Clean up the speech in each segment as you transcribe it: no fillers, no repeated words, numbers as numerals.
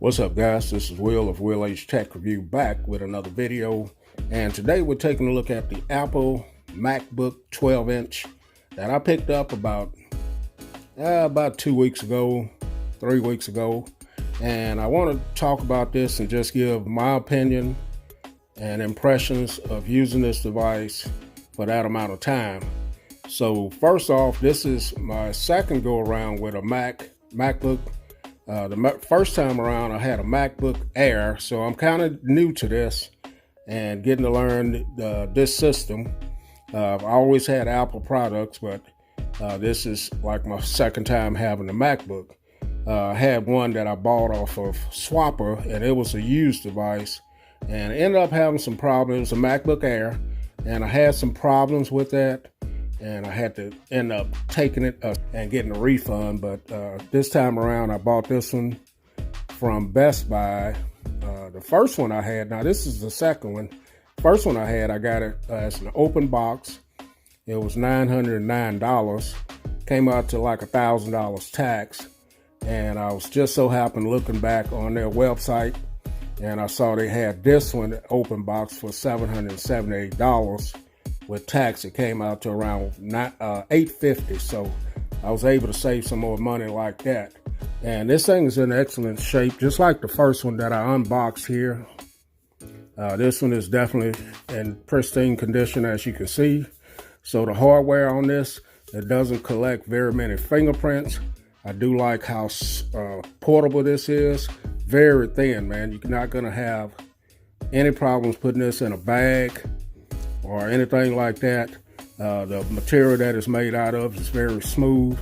What's up, guys? This is Will of Will H Tech Review back with another video, and today we're taking a look at the Apple MacBook 12-inch that I picked up about 2 weeks ago, 3 weeks ago, and I want to talk about this and just give my opinion and impressions of using this device for that amount of time. So first off, this is my second go around with a MacBook. The first time around, I had a MacBook Air, so I'm kind of new to this and getting to learn this system. I've always had Apple products, but this is like my second time having a MacBook. I had one that I bought off of Swapper, and it was a used device, and I ended up having some problems. It was a MacBook Air, and I had some problems with that, and I had to end up taking it and getting a refund. But this time around, I bought this one from Best Buy. The first one I had, now this is the second one. First one I had, I got it as an open box. It was $909. Came out to like $1,000 tax. And I was just so happened looking back on their website, and I saw they had this one open box for $778. With tax, it came out to around $850. So I was able to save some more money like that. And this thing is in excellent shape, just like the first one that I unboxed here. This one is definitely in pristine condition, as you can see. So the hardware on this, it doesn't collect very many fingerprints. I do like how portable this is. Very thin, man. You're not gonna have any problems putting this in a bag or anything like that. The material that it's made out of is very smooth,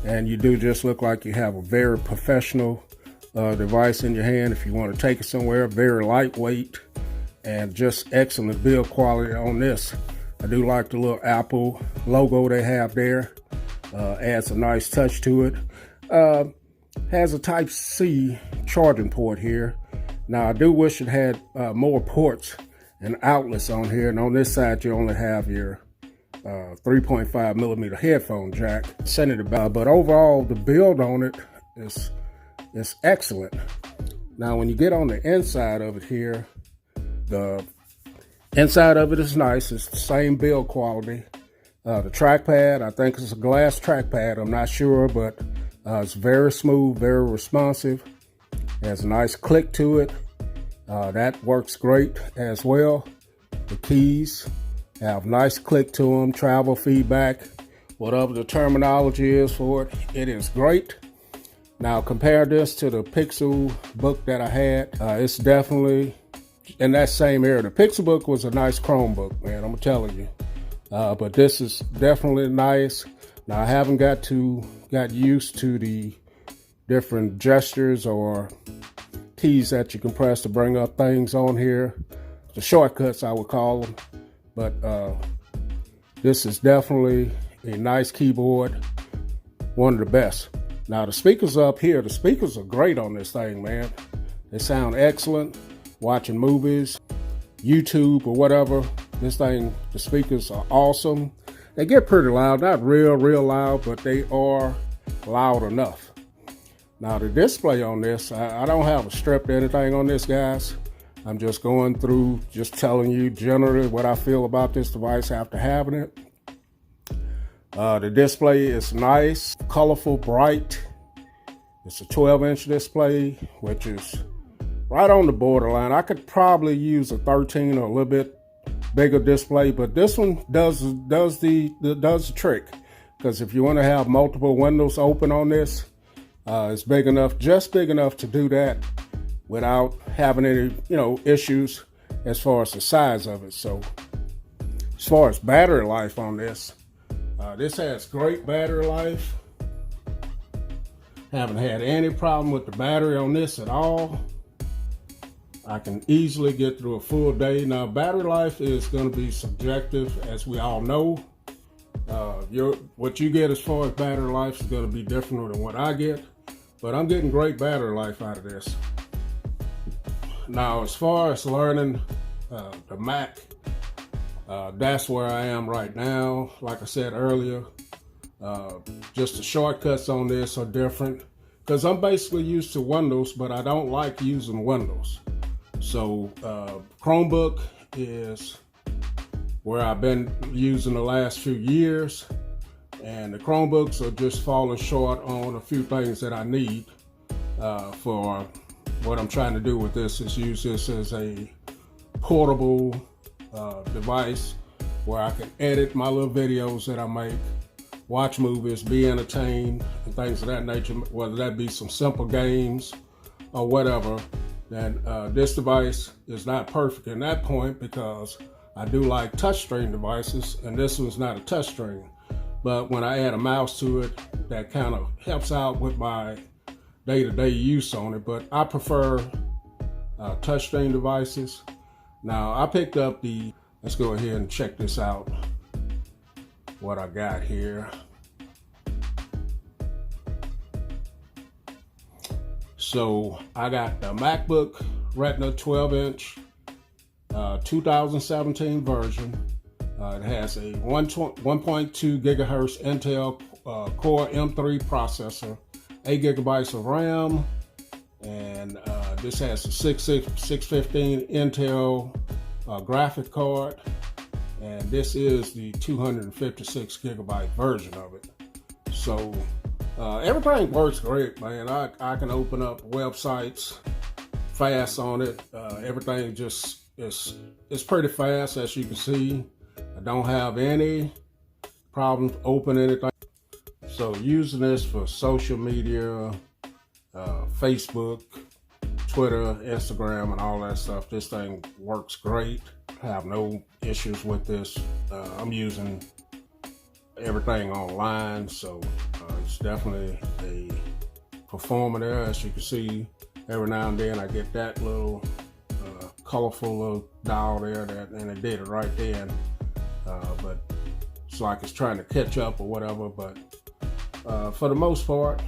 and you do just look like you have a very professional device in your hand if you want to take it somewhere. Very lightweight and just excellent build quality on this. I do like the little Apple logo they have there. Adds a nice touch to it. Has a Type-C charging port here. Now, I do wish it had more ports and outlets on here, and on this side you only have your 3.5 millimeter headphone jack. But overall, the build on it is excellent. Now, when you get on the inside of it here, the inside of it is nice. It's the same build quality. The trackpad, I think it's a glass trackpad. I'm not sure, but it's very smooth, very responsive. It has a nice click to it. That works great as well. The keys have nice click to them, travel feedback, whatever the terminology is for it, it is great. Now compare this to the Pixel book that I had. It's definitely in that same area. The Pixel book was a nice Chromebook, man, I'm telling you. But this is definitely nice. Now I haven't got used to the different gestures or keys that you can press to bring up things on here. The shortcuts, I would call them. But this is definitely a nice keyboard. One of the best. Now the speakers up here, the speakers are great on this thing, man. They sound excellent. Watching movies, YouTube or whatever, this thing, the speakers are awesome. They get pretty loud, not real loud, but they are loud enough. Now the display on this, I don't have a strip or anything on this, guys. I'm just going through, just telling you generally what I feel about this device after having it. The display is nice, colorful, bright. It's a 12-inch display, which is right on the borderline. I could probably use a 13 or a little bit bigger display, but this one does the trick. Because if you want to have multiple windows open on this, it's big enough, just big enough to do that without having any, issues as far as the size of it. So as far as battery life on this, this has great battery life. Haven't had any problem with the battery on this at all. I can easily get through a full day. Now, battery life is going to be subjective, as we all know. What you get as far as battery life is going to be different than what I get, but I'm getting great battery life out of this. Now, as far as learning the Mac, that's where I am right now. Like I said earlier, just the shortcuts on this are different. because I'm basically used to Windows, but I don't like using Windows. So Chromebook is where I've been using the last few years, and the Chromebooks are just falling short on a few things that I need for what I'm trying to do with this is use this as a portable device where I can edit my little videos that I make, watch movies, be entertained, and things of that nature, whether that be some simple games or whatever. Then this device is not perfect in that point because I do like touchscreen devices, and this one's not a touchscreen. But when I add a mouse to it, that kind of helps out with my day-to-day use on it. But I prefer touchscreen devices. Now I picked up let's go ahead and check this out, what I got here. So I got the MacBook Retina 12-inch 2017 version. It has a 1.2 gigahertz Intel Core M3 processor, 8 gigabytes of RAM, and this has a 615 Intel graphic card, and this is the 256 gigabyte version of it. So everything works great, man. I can open up websites fast on it. Everything just it's pretty fast, as you can see. I don't have any problems opening anything. So using this for social media, Facebook, Twitter, Instagram, and all that stuff, this thing works great. I have no issues with this. I'm using everything online, so it's definitely a performer there. As you can see, every now and then I get that little colorful little dial there, and it did it right then. But it's like it's trying to catch up or whatever. But for the most part,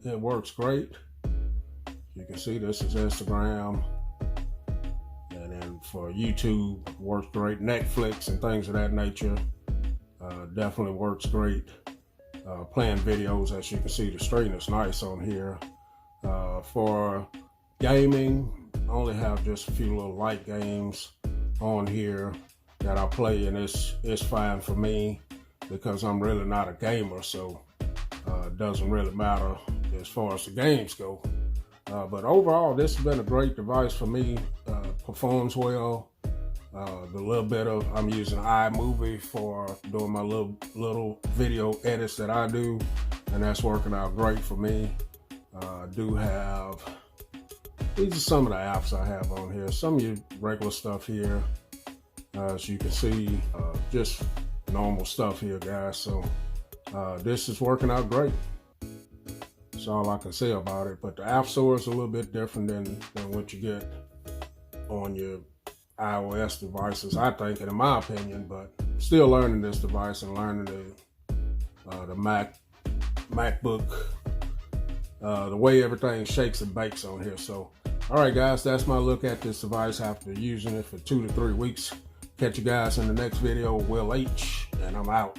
it works great. You can see this is Instagram, and then for YouTube, it works great. Netflix and things of that nature definitely works great. Playing videos, as you can see, the screen is nice on here. For gaming, I only have just a few little light games on here that I play, and it's fine for me because I'm really not a gamer, so it doesn't really matter as far as the games go. But overall, this has been a great device for me. Performs well. The little bit of, I'm using iMovie for doing my little video edits that I do, and that's working out great for me. I do have, these are some of the apps I have on here. Some of your regular stuff here. As you can see, just normal stuff here, guys. So this is working out great. That's all I can say about it. But the App Store is a little bit different than what you get on your iOS devices, I think, and in my opinion. But still learning this device and learning the MacBook, the way everything shakes and bakes on here. So, all right, guys, that's my look at this device after using it for 2 to 3 weeks. Catch you guys in the next video. Will H, and I'm out.